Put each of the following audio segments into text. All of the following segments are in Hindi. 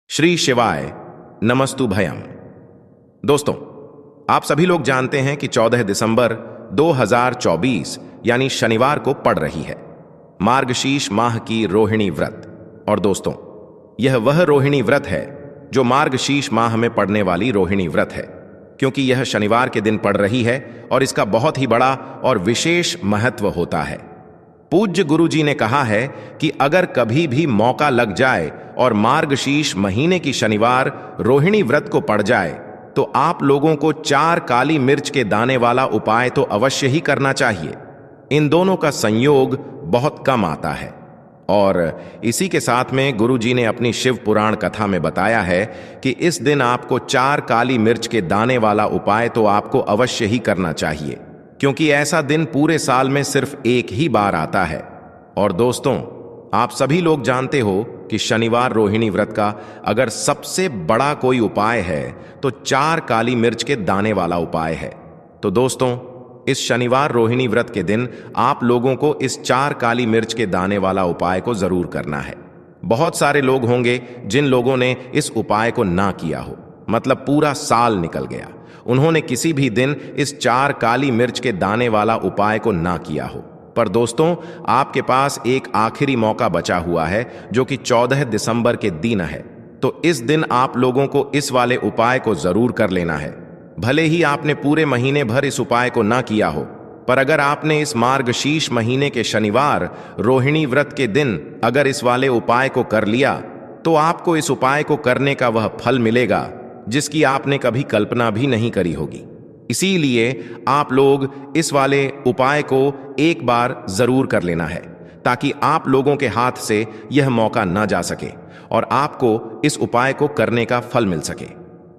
श्री शिवाय नमस्तु भयम। दोस्तों, आप सभी लोग जानते हैं कि 14 दिसंबर 2024 यानी शनिवार को पड़ रही है मार्गशीर्ष माह की रोहिणी व्रत। और दोस्तों, यह वह रोहिणी व्रत है जो मार्गशीर्ष माह में पड़ने वाली रोहिणी व्रत है, क्योंकि यह शनिवार के दिन पड़ रही है और इसका बहुत ही बड़ा और विशेष महत्व होता है। पूज्य गुरु जी ने कहा है कि अगर कभी भी मौका लग जाए और मार्गशीर्ष महीने की शनिवार रोहिणी व्रत को पड़ जाए तो आप लोगों को 4 काली मिर्च के दाने वाला उपाय तो अवश्य ही करना चाहिए। इन दोनों का संयोग बहुत कम आता है। और इसी के साथ में गुरु जी ने अपनी शिव पुराण कथा में बताया है कि इस दिन आपको 4 काली मिर्च के दाने वाला उपाय तो आपको अवश्य ही करना चाहिए, क्योंकि ऐसा दिन पूरे साल में सिर्फ एक ही बार आता है। और दोस्तों, आप सभी लोग जानते हो कि शनिवार रोहिणी व्रत का अगर सबसे बड़ा कोई उपाय है तो 4 काली मिर्च के दाने वाला उपाय है। तो दोस्तों, इस शनिवार रोहिणी व्रत के दिन आप लोगों को इस 4 काली मिर्च के दाने वाला उपाय को जरूर करना है। बहुत सारे लोग होंगे जिन लोगों ने इस उपाय को ना किया हो, मतलब पूरा साल निकल गया, उन्होंने किसी भी दिन इस 4 काली मिर्च के दाने वाला उपाय को ना किया हो। पर दोस्तों, आपके पास एक आखिरी मौका बचा हुआ है जो कि 14 दिसंबर के दिन है। तो इस दिन आप लोगों को इस वाले उपाय को जरूर कर लेना है। भले ही आपने पूरे महीने भर इस उपाय को ना किया हो, पर अगर आपने इस मार्गशीर्ष महीने के शनिवार रोहिणी व्रत के दिन अगर इस वाले उपाय को कर लिया तो आपको इस उपाय को करने का वह फल मिलेगा जिसकी आपने कभी कल्पना भी नहीं करी होगी। इसीलिए आप लोग इस वाले उपाय को एक बार जरूर कर लेना है, ताकि आप लोगों के हाथ से यह मौका ना जा सके और आपको इस उपाय को करने का फल मिल सके।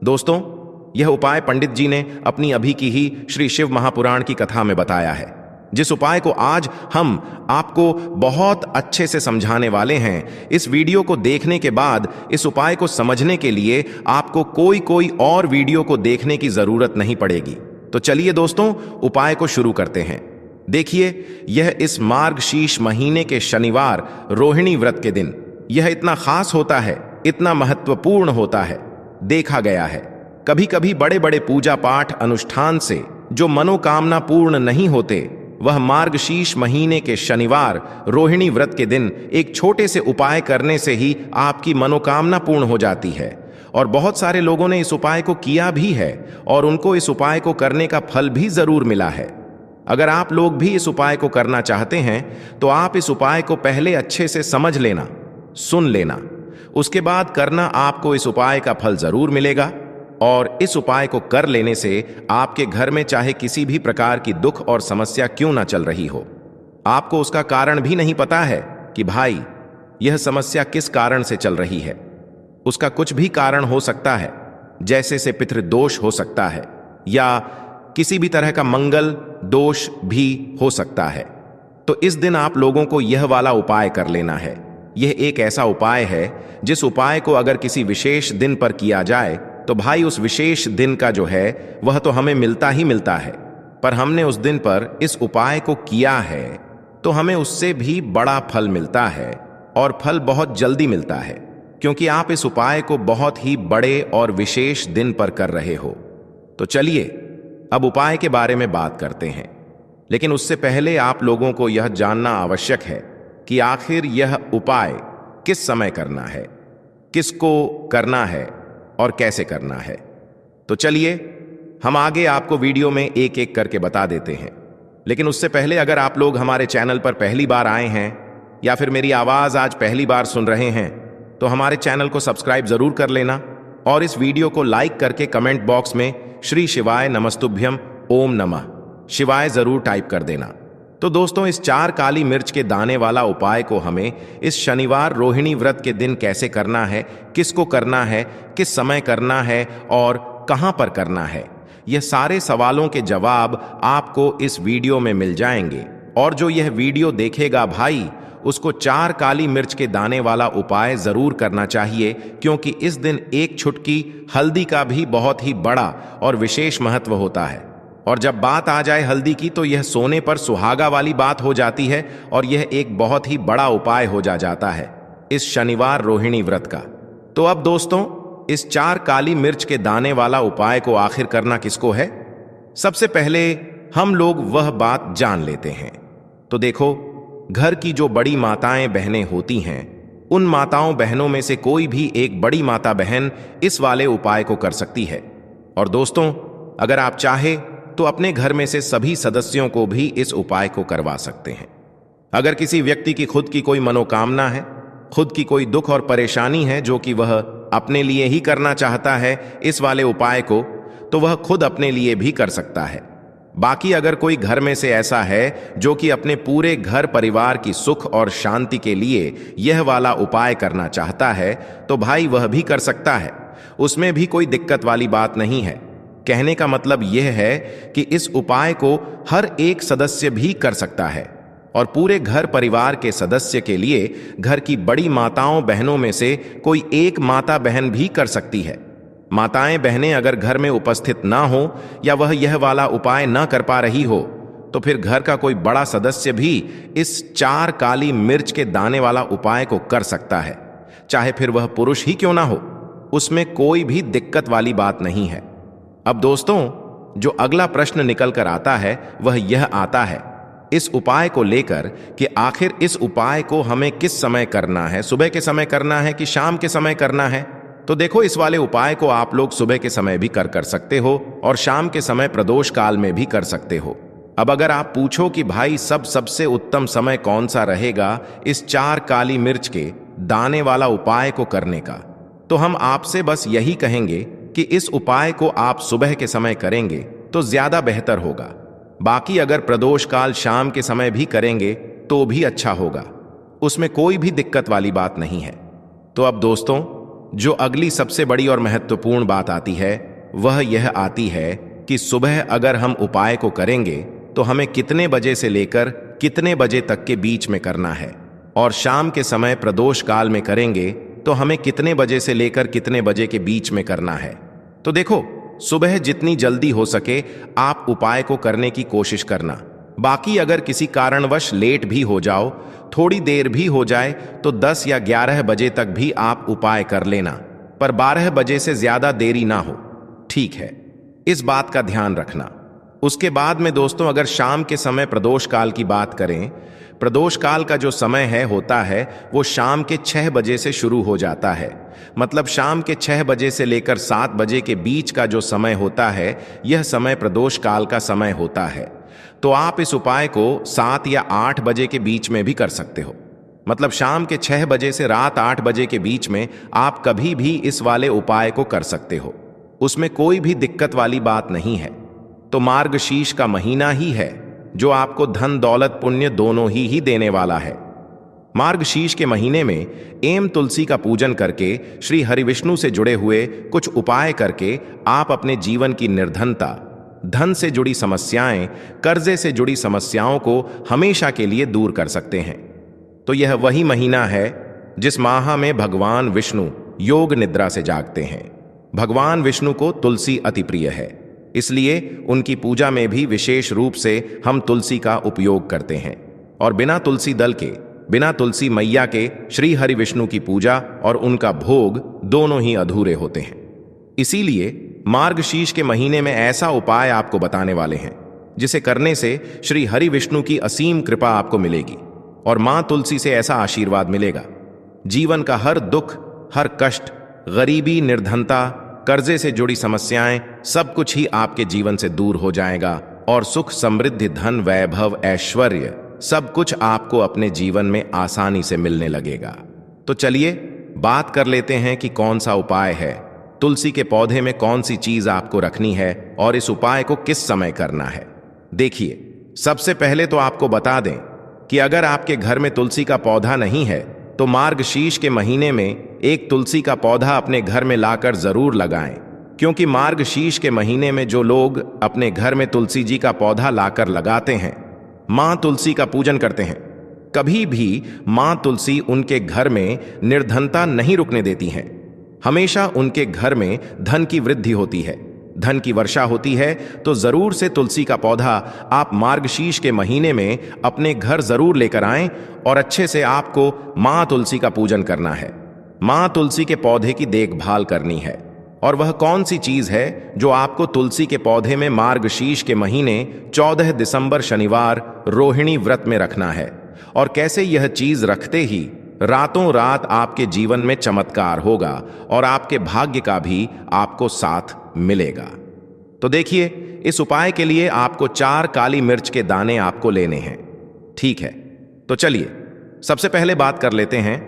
दोस्तों, यह उपाय पंडित जी ने अपनी अभी की ही श्री शिव महापुराण की कथा में बताया है, जिस उपाय को आज हम आपको बहुत अच्छे से समझाने वाले हैं। इस वीडियो को देखने के बाद इस उपाय को समझने के लिए आपको कोई और वीडियो को देखने की जरूरत नहीं पड़ेगी। तो चलिए दोस्तों, उपाय को शुरू करते हैं। देखिए, यह इस मार्गशीर्ष महीने के शनिवार रोहिणी व्रत के दिन यह इतना खास होता है, इतना महत्वपूर्ण होता है। देखा गया है कभी कभी बड़े बड़े पूजा पाठ अनुष्ठान से जो मनोकामना पूर्ण नहीं होते, वह मार्गशीर्ष महीने के शनिवार रोहिणी व्रत के दिन एक छोटे से उपाय करने से ही आपकी मनोकामना पूर्ण हो जाती है। और बहुत सारे लोगों ने इस उपाय को किया भी है और उनको इस उपाय को करने का फल भी जरूर मिला है। अगर आप लोग भी इस उपाय को करना चाहते हैं तो आप इस उपाय को पहले अच्छे से समझ लेना, सुन लेना, उसके बाद करना। आपको इस उपाय का फल जरूर मिलेगा। और इस उपाय को कर लेने से आपके घर में चाहे किसी भी प्रकार की दुख और समस्या क्यों ना चल रही हो, आपको उसका कारण भी नहीं पता है कि भाई यह समस्या किस कारण से चल रही है। उसका कुछ भी कारण हो सकता है, जैसे से पितृदोष हो सकता है या किसी भी तरह का मंगल दोष भी हो सकता है। तो इस दिन आप लोगों को यह वाला उपाय कर लेना है। यह एक ऐसा उपाय है जिस उपाय को अगर किसी विशेष दिन पर किया जाए तो भाई उस विशेष दिन का जो है वह तो हमें मिलता ही मिलता है, पर हमने उस दिन पर इस उपाय को किया है तो हमें उससे भी बड़ा फल मिलता है। और फल बहुत जल्दी मिलता है, क्योंकि आप इस उपाय को बहुत ही बड़े और विशेष दिन पर कर रहे हो। तो चलिए अब उपाय के बारे में बात करते हैं, लेकिन उससे पहले आप लोगों को यह जानना आवश्यक है कि आखिर यह उपाय किस समय करना है, किसको करना है और कैसे करना है। तो चलिए हम आगे आपको वीडियो में एक एक करके बता देते हैं। लेकिन उससे पहले अगर आप लोग हमारे चैनल पर पहली बार आए हैं या फिर मेरी आवाज आज पहली बार सुन रहे हैं तो हमारे चैनल को सब्सक्राइब जरूर कर लेना और इस वीडियो को लाइक करके कमेंट बॉक्स में श्री शिवाय नमस्तुभ्यम ओम नमः शिवाय जरूर टाइप कर देना। तो दोस्तों, इस 4 काली मिर्च के दाने वाला उपाय को हमें इस शनिवार रोहिणी व्रत के दिन कैसे करना है, किसको करना है, किस समय करना है और कहां पर करना है, यह सारे सवालों के जवाब आपको इस वीडियो में मिल जाएंगे। और जो यह वीडियो देखेगा भाई, उसको 4 काली मिर्च के दाने वाला उपाय जरूर करना चाहिए, क्योंकि इस दिन एक छुटकी हल्दी का भी बहुत ही बड़ा और विशेष महत्व होता है। और जब बात आ जाए हल्दी की तो यह सोने पर सुहागा वाली बात हो जाती है और यह एक बहुत ही बड़ा उपाय हो जाता है इस शनिवार रोहिणी व्रत का। तो अब दोस्तों, इस 4 काली मिर्च के दाने वाला उपाय को आखिर करना किसको है? सबसे पहले हम लोग वह बात जान लेते हैं। तो देखो, घर की जो बड़ी माताएं बहनें होती हैं, उन माताओं बहनों में से कोई भी एक बड़ी माता बहन इस वाले उपाय को कर सकती है। और दोस्तों, अगर आप चाहे तो अपने घर में से सभी सदस्यों को भी इस उपाय को करवा सकते हैं। अगर किसी व्यक्ति की खुद की कोई मनोकामना है, खुद की कोई दुख और परेशानी है जो कि वह अपने लिए ही करना चाहता है इस वाले उपाय को, तो वह खुद अपने लिए भी कर सकता है। बाकी अगर कोई घर में से ऐसा है जो कि अपने पूरे घर परिवार की सुख और शांति के लिए यह वाला उपाय करना चाहता है, तो भाई वह भी कर सकता है। उसमें भी कोई दिक्कत वाली बात नहीं है। कहने का मतलब यह है कि इस उपाय को हर एक सदस्य भी कर सकता है और पूरे घर परिवार के सदस्य के लिए घर की बड़ी माताओं बहनों में से कोई एक माता बहन भी कर सकती है। माताएं बहनें अगर घर में उपस्थित ना हो या वह यह वाला उपाय ना कर पा रही हो, तो फिर घर का कोई बड़ा सदस्य भी इस 4 काली मिर्च के दाने वाला उपाय को कर सकता है, चाहे फिर वह पुरुष ही क्यों ना हो। उसमें कोई भी दिक्कत वाली बात नहीं है। अब दोस्तों, जो अगला प्रश्न निकल कर आता है वह यह आता है इस उपाय को लेकर कि आखिर इस उपाय को हमें किस समय करना है, सुबह के समय करना है कि शाम के समय करना है। तो देखो, इस वाले उपाय को आप लोग सुबह के समय भी कर सकते हो और शाम के समय प्रदोष काल में भी कर सकते हो। अब अगर आप पूछो कि भाई सबसे उत्तम समय कौन सा रहेगा इस 4 काली मिर्च के दाने वाला उपाय को करने का, तो हम आपसे बस यही कहेंगे कि इस उपाय को आप सुबह के समय करेंगे तो ज्यादा बेहतर होगा। बाकी अगर प्रदोष काल शाम के समय भी करेंगे तो भी अच्छा होगा, उसमें कोई भी दिक्कत वाली बात नहीं है। तो अब दोस्तों, जो अगली सबसे बड़ी और महत्वपूर्ण बात आती है वह यह आती है कि सुबह अगर हम उपाय को करेंगे तो हमें कितने बजे से लेकर कितने बजे तक के बीच में करना है, और शाम के समय प्रदोष काल में करेंगे तो हमें कितने बजे से लेकर कितने बजे के बीच में करना है। तो देखो, सुबह जितनी जल्दी हो सके आप उपाय को करने की कोशिश करना। बाकी अगर किसी कारणवश लेट भी हो जाओ, थोड़ी देर भी हो जाए, तो 10 या 11 बजे तक भी आप उपाय कर लेना, पर 12 बजे से ज्यादा देरी ना हो, ठीक है? इस बात का ध्यान रखना। उसके बाद में दोस्तों, अगर शाम के समय प्रदोष काल की बात करें, प्रदोष काल का जो समय होता है वो शाम के 6 बजे से शुरू हो जाता है। मतलब शाम के 6 बजे से लेकर 7 बजे के बीच का जो समय होता है, यह समय प्रदोष काल का समय होता है। तो आप इस उपाय को 7 या 8 बजे के बीच में भी कर सकते हो। मतलब शाम के 6 बजे से रात 8 बजे के बीच में आप कभी भी इस वाले उपाय को कर सकते हो, उसमें कोई भी दिक्कत वाली बात नहीं है। तो मार्गशीर्ष का महीना ही है जो आपको धन दौलत पुण्य दोनों ही देने वाला है। मार्गशीर्ष के महीने में एम तुलसी का पूजन करके, श्री हरिविष्णु से जुड़े हुए कुछ उपाय करके आप अपने जीवन की निर्धनता, धन से जुड़ी समस्याएं, कर्जे से जुड़ी समस्याओं को हमेशा के लिए दूर कर सकते हैं। तो यह वही महीना है जिस माह में भगवान विष्णु योग निद्रा से जागते हैं। भगवान विष्णु को तुलसी अति प्रिय है, इसलिए उनकी पूजा में भी विशेष रूप से हम तुलसी का उपयोग करते हैं। और बिना तुलसी दल के, बिना तुलसी मैया के श्री हरि विष्णु की पूजा और उनका भोग दोनों ही अधूरे होते हैं। इसीलिए मार्गशीर्ष के महीने में ऐसा उपाय आपको बताने वाले हैं जिसे करने से श्री हरि विष्णु की असीम कृपा आपको मिलेगी और मां तुलसी से ऐसा आशीर्वाद मिलेगा, जीवन का हर दुख, हर कष्ट, गरीबी, निर्धनता, कर्जे से जुड़ी समस्याएं, सब कुछ ही आपके जीवन से दूर हो जाएगा और सुख, समृद्धि, धन, वैभव, ऐश्वर्य सब कुछ आपको अपने जीवन में आसानी से मिलने लगेगा। तो चलिए बात कर लेते हैं कि कौन सा उपाय है, तुलसी के पौधे में कौन सी चीज आपको रखनी है और इस उपाय को किस समय करना है। देखिए, सबसे पहले तो आपको बता दें कि अगर आपके घर में तुलसी का पौधा नहीं है तो मार्गशीर्ष के महीने में एक तुलसी का पौधा अपने घर में लाकर जरूर लगाएं, क्योंकि मार्गशीर्ष के महीने में जो लोग अपने घर में तुलसी जी का पौधा लाकर लगाते हैं, मां तुलसी का पूजन करते हैं, कभी भी मां तुलसी उनके घर में निर्धनता नहीं रुकने देती हैं। हमेशा उनके घर में धन की वृद्धि होती है, धन की वर्षा होती है। तो जरूर से तुलसी का पौधा आप मार्गशीर्ष के महीने में अपने घर जरूर लेकर आएं और अच्छे से आपको मां तुलसी का पूजन करना है। मां तुलसी के पौधे की देखभाल करनी है। और वह कौन सी चीज है जो आपको तुलसी के पौधे में मार्गशीर्ष के महीने 14 दिसंबर शनिवार रोहिणी व्रत में रखना है, और कैसे यह चीज रखते ही रातों रात आपके जीवन में चमत्कार होगा और आपके भाग्य का भी आपको साथ मिलेगा। तो देखिए, इस उपाय के लिए आपको 4 काली मिर्च के दाने आपको लेने हैं। ठीक है, तो चलिए सबसे पहले बात कर लेते हैं।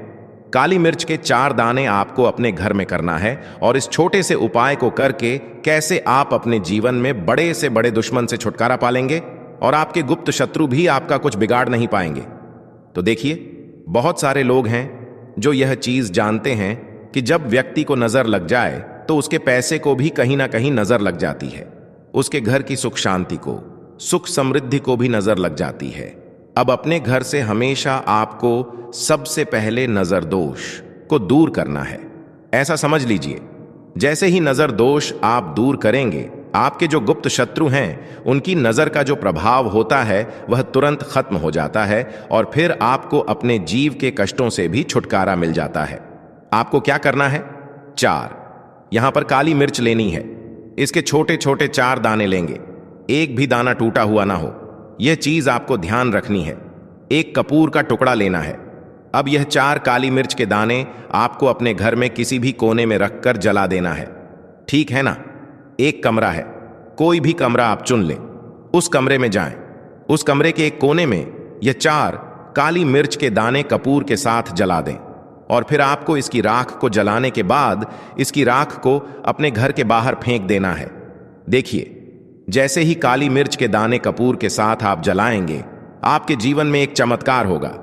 काली मिर्च के 4 दाने आपको अपने घर में करना है, और इस छोटे से उपाय को करके कैसे आप अपने जीवन में बड़े से बड़े दुश्मन से छुटकारा पालेंगे और आपके गुप्त शत्रु भी आपका कुछ बिगाड़ नहीं पाएंगे। तो देखिए, बहुत सारे लोग हैं जो यह चीज जानते हैं कि जब व्यक्ति को नजर लग जाए तो उसके पैसे को भी कहीं ना कहीं नजर लग जाती है, उसके घर की सुख शांति को, सुख समृद्धि को भी नजर लग जाती है। अब अपने घर से हमेशा आपको सबसे पहले नजर दोष को दूर करना है। ऐसा समझ लीजिए, जैसे ही नजर दोष आप दूर करेंगे, आपके जो गुप्त शत्रु हैं उनकी नजर का जो प्रभाव होता है वह तुरंत खत्म हो जाता है, और फिर आपको अपने जीव के कष्टों से भी छुटकारा मिल जाता है। आपको क्या करना है? 4 यहां पर काली मिर्च लेनी है। इसके छोटे छोटे 4 दाने लेंगे, एक भी दाना टूटा हुआ ना हो, यह चीज आपको ध्यान रखनी है। एक कपूर का टुकड़ा लेना है। अब यह 4 काली मिर्च के दाने आपको अपने घर में किसी भी कोने में रखकर जला देना है। ठीक है ना? एक कमरा है, कोई भी कमरा आप चुन लें, उस कमरे में जाएं। उस कमरे के एक कोने में यह 4 काली मिर्च के दाने कपूर के साथ जला दें, और फिर आपको इसकी राख को जलाने के बाद इसकी राख को अपने घर के बाहर फेंक देना है। देखिए, जैसे ही काली मिर्च के दाने कपूर के साथ आप जलाएंगे, आपके जीवन में एक चमत्कार होगा।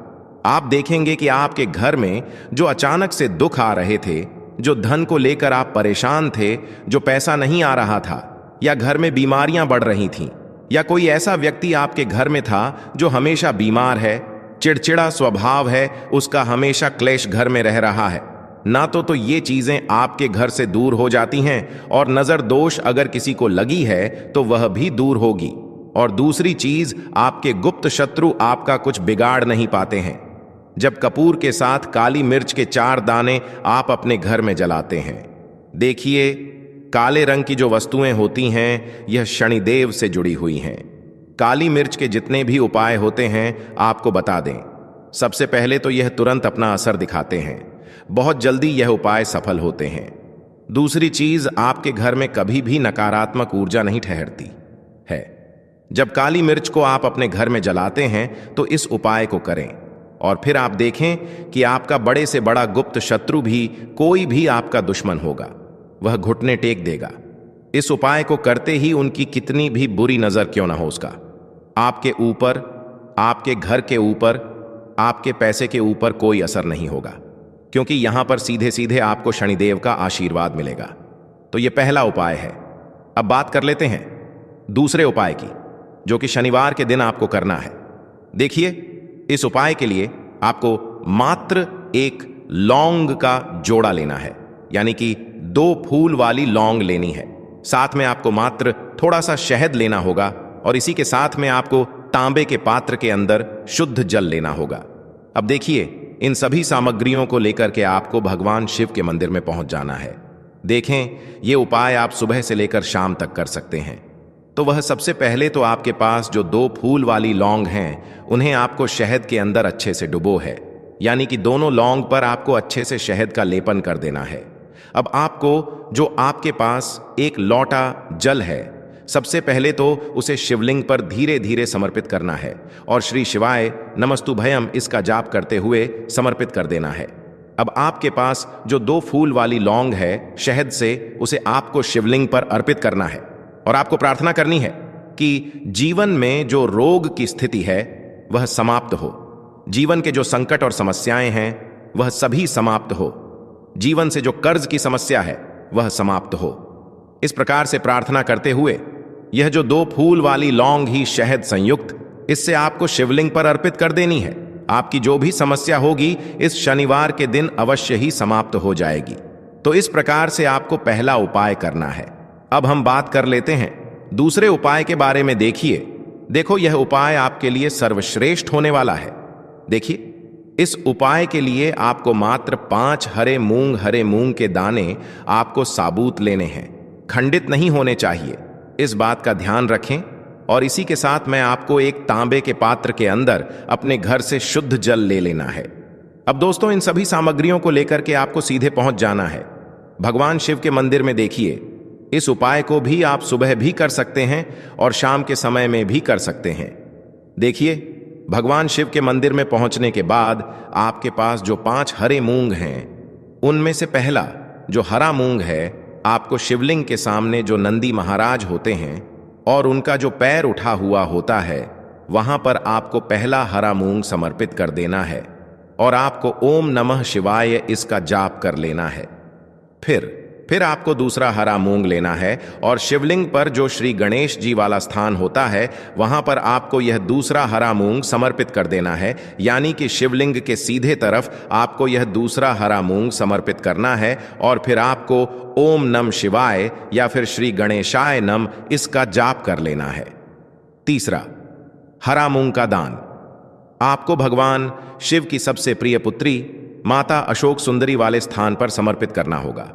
आप देखेंगे कि आपके घर में जो अचानक से दुख आ रहे थे, जो धन को लेकर आप परेशान थे, जो पैसा नहीं आ रहा था, या घर में बीमारियां बढ़ रही थीं, या कोई ऐसा व्यक्ति आपके घर में था जो हमेशा बीमार है, चिड़चिड़ा स्वभाव है, उसका हमेशा क्लेश घर में रह रहा है, ना तो ये चीजें आपके घर से दूर हो जाती हैं, और नजर दोष अगर किसी को लगी है तो वह भी दूर होगी। और दूसरी चीज, आपके गुप्त शत्रु आपका कुछ बिगाड़ नहीं पाते हैं। जब कपूर के साथ काली मिर्च के 4 दाने आप अपने घर में जलाते हैं, देखिए, काले रंग की जो वस्तुएं होती हैं यह शनिदेव से जुड़ी हुई हैं। काली मिर्च के जितने भी उपाय होते हैं आपको बता दें, सबसे पहले तो यह तुरंत अपना असर दिखाते हैं, बहुत जल्दी यह उपाय सफल होते हैं। दूसरी चीज, आपके घर में कभी भी नकारात्मक ऊर्जा नहीं ठहरती है। जब काली मिर्च को आप अपने घर में जलाते हैं तो इस उपाय को करें, और फिर आप देखें कि आपका बड़े से बड़ा गुप्त शत्रु भी, कोई भी आपका दुश्मन होगा, वह घुटने टेक देगा। इस उपाय को करते ही उनकी कितनी भी बुरी नजर क्यों ना हो, उसका आपके ऊपर, आपके घर के ऊपर, आपके पैसे के ऊपर कोई असर नहीं होगा, क्योंकि यहां पर सीधे सीधे आपको शनिदेव का आशीर्वाद मिलेगा। तो यह पहला उपाय है। अब बात कर लेते हैं दूसरे उपाय की, जो कि शनिवार के दिन आपको करना है। देखिए, इस उपाय के लिए आपको मात्र एक लौंग का जोड़ा लेना है, यानी कि 2 फूल वाली लौंग लेनी है। साथ में आपको मात्र थोड़ा सा शहद लेना होगा, और इसी के साथ में आपको तांबे के पात्र के अंदर शुद्ध जल लेना होगा। अब देखिए, इन सभी सामग्रियों को लेकर के आपको भगवान शिव के मंदिर में पहुंच जाना है। देखें, ये उपाय आप सुबह से लेकर शाम तक कर सकते हैं। तो वह सबसे पहले तो आपके पास जो 2 फूल वाली लौंग हैं, उन्हें आपको शहद के अंदर अच्छे से डुबो है, यानी कि दोनों लौंग पर आपको अच्छे से शहद का लेपन कर देना है। अब आपको जो आपके पास एक लोटा जल है, सबसे पहले तो उसे शिवलिंग पर धीरे धीरे समर्पित करना है, और श्री शिवाय नमस्तुभयम इसका जाप करते हुए समर्पित कर देना है। अब आपके पास जो 2 फूल वाली लौंग है शहद से, उसे आपको शिवलिंग पर अर्पित करना है, और आपको प्रार्थना करनी है कि जीवन में जो रोग की स्थिति है वह समाप्त हो, जीवन के जो संकट और समस्याएं हैं वह सभी समाप्त हो, जीवन से जो कर्ज की समस्या है वह समाप्त हो। इस प्रकार से प्रार्थना करते हुए यह जो 2 फूल वाली लौंग ही शहद संयुक्त, इससे आपको शिवलिंग पर अर्पित कर देनी है। आपकी जो भी समस्या होगी इस शनिवार के दिन अवश्य ही समाप्त हो जाएगी। तो इस प्रकार से आपको पहला उपाय करना है। अब हम बात कर लेते हैं दूसरे उपाय के बारे में। देखो, यह उपाय आपके लिए सर्वश्रेष्ठ होने वाला है। देखिए, इस उपाय के लिए आपको मात्र 5 हरे मूंग के दाने आपको साबुत लेने हैं, खंडित नहीं होने चाहिए। इस बात का ध्यान रखें। और इसी के साथ मैं आपको एक तांबे के पात्र के अंदर अपने घर से शुद्ध जल ले लेना है। अब दोस्तों, इन सभी सामग्रियों को लेकर के आपको सीधे पहुंच जाना है भगवान शिव के मंदिर में। देखिए, इस उपाय को भी आप सुबह भी कर सकते हैं और शाम के समय में भी कर सकते हैं। देखिए, भगवान शिव के मंदिर में पहुंचने के बाद आपके पास जो 5 हरे मूंग हैं, उनमें से पहला जो हरा मूंग है, आपको शिवलिंग के सामने जो नंदी महाराज होते हैं और उनका जो पैर उठा हुआ होता है, वहां पर आपको पहला हरा मूंग समर्पित कर देना है और आपको ओम नमः शिवाय इसका जाप कर लेना है। फिर आपको दूसरा हरा मूंग लेना है और शिवलिंग पर जो श्री गणेश जी वाला स्थान होता है, वहां पर आपको यह दूसरा हरा मूंग समर्पित कर देना है। यानी कि शिवलिंग के सीधे तरफ आपको यह दूसरा हरा मूंग समर्पित करना है और फिर आपको ओम नम शिवाय या फिर श्री गणेशाय नम इसका जाप कर लेना है। तीसरा, हरा मूंग का दान आपको भगवान शिव की सबसे प्रिय पुत्री माता अशोक सुंदरी वाले स्थान पर समर्पित करना होगा।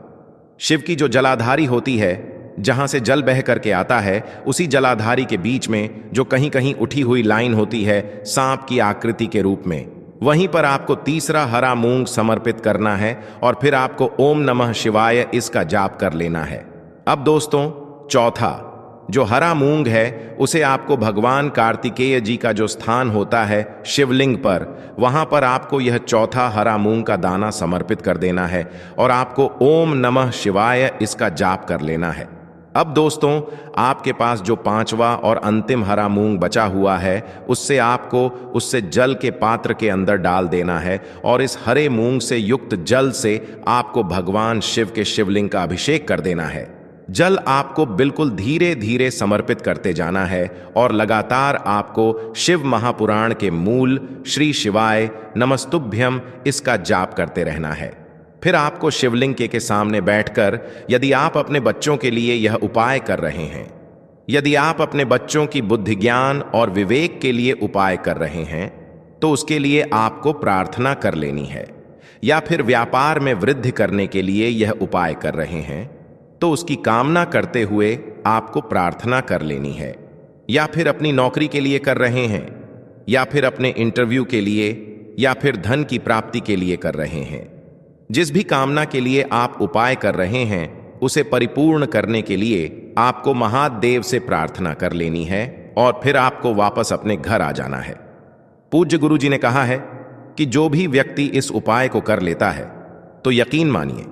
शिव की जो जलाधारी होती है, जहां से जल बह करके आता है, उसी जलाधारी के बीच में जो कहीं कहीं उठी हुई लाइन होती है सांप की आकृति के रूप में, वहीं पर आपको तीसरा हरा मूंग समर्पित करना है और फिर आपको ओम नमः शिवाय इसका जाप कर लेना है। अब दोस्तों, चौथा जो हरा मूंग है, उसे आपको भगवान कार्तिकेय जी का जो स्थान होता है शिवलिंग पर, वहां पर आपको यह चौथा हरा मूंग का दाना समर्पित कर देना है और आपको ओम नमः शिवाय इसका जाप कर लेना है। अब दोस्तों, आपके पास जो 5वां और अंतिम हरा मूंग बचा हुआ है, उससे जल के पात्र के अंदर डाल देना है और इस हरे मूंग से युक्त जल से आपको भगवान शिव के शिवलिंग का अभिषेक कर देना है। जल आपको बिल्कुल धीरे धीरे समर्पित करते जाना है और लगातार आपको शिव महापुराण के मूल श्री शिवाय नमस्तुभ्यम इसका जाप करते रहना है। फिर आपको शिवलिंग के सामने बैठकर, यदि आप अपने बच्चों के लिए यह उपाय कर रहे हैं, यदि आप अपने बच्चों की बुद्धि ज्ञान और विवेक के लिए उपाय कर रहे हैं, तो उसके लिए आपको प्रार्थना कर लेनी है। या फिर व्यापार में वृद्धि करने के लिए यह उपाय कर रहे हैं, तो उसकी कामना करते हुए आपको प्रार्थना कर लेनी है। या फिर अपनी नौकरी के लिए कर रहे हैं, या फिर अपने इंटरव्यू के लिए, या फिर धन की प्राप्ति के लिए कर रहे हैं। जिस भी कामना के लिए आप उपाय कर रहे हैं, उसे परिपूर्ण करने के लिए आपको महादेव से प्रार्थना कर लेनी है और फिर आपको वापस अपने घर आ जाना है। पूज्य गुरु जी ने कहा है कि जो भी व्यक्ति इस उपाय को कर लेता है, तो यकीन मानिए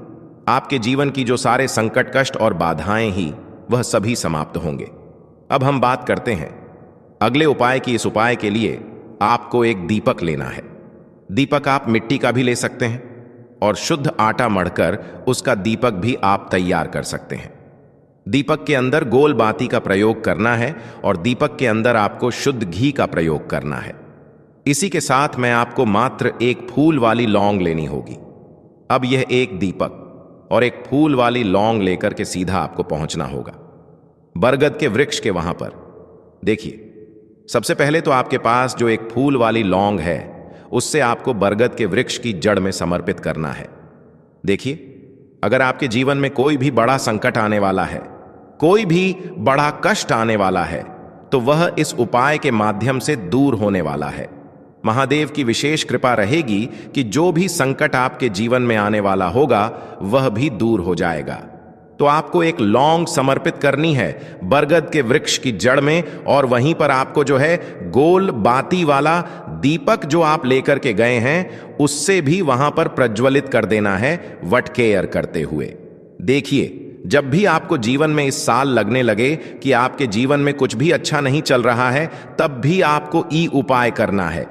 आपके जीवन की जो सारे संकट, कष्ट और बाधाएं ही वह सभी समाप्त होंगे। अब हम बात करते हैं अगले उपाय की। इस उपाय के लिए आपको एक दीपक लेना है। दीपक आप मिट्टी का भी ले सकते हैं और शुद्ध आटा मढ़कर उसका दीपक भी आप तैयार कर सकते हैं। दीपक के अंदर गोल बाती का प्रयोग करना है और दीपक के अंदर आपको शुद्ध घी का प्रयोग करना है। इसी के साथ मैं आपको मात्र एक फूल वाली लौंग लेनी होगी। अब यह एक दीपक और एक फूल वाली लौंग लेकर के सीधा आपको पहुंचना होगा बरगद के वृक्ष के वहां पर। देखिए, सबसे पहले तो आपके पास जो एक फूल वाली लौंग है, उससे आपको बरगद के वृक्ष की जड़ में समर्पित करना है। देखिए, अगर आपके जीवन में कोई भी बड़ा संकट आने वाला है, कोई भी बड़ा कष्ट आने वाला है, तो वह इस उपाय के माध्यम से दूर होने वाला है। महादेव की विशेष कृपा रहेगी कि जो भी संकट आपके जीवन में आने वाला होगा, वह भी दूर हो जाएगा। तो आपको एक लौंग समर्पित करनी है बरगद के वृक्ष की जड़ में, और वहीं पर आपको जो है गोल बाती वाला दीपक जो आप लेकर के गए हैं, उससे भी वहां पर प्रज्वलित कर देना है वटकेयर करते हुए। देखिए, जब भी आपको जीवन में इस साल लगने लगे कि आपके जीवन में कुछ भी अच्छा नहीं चल रहा है, तब भी आपको ई उपाय करना है।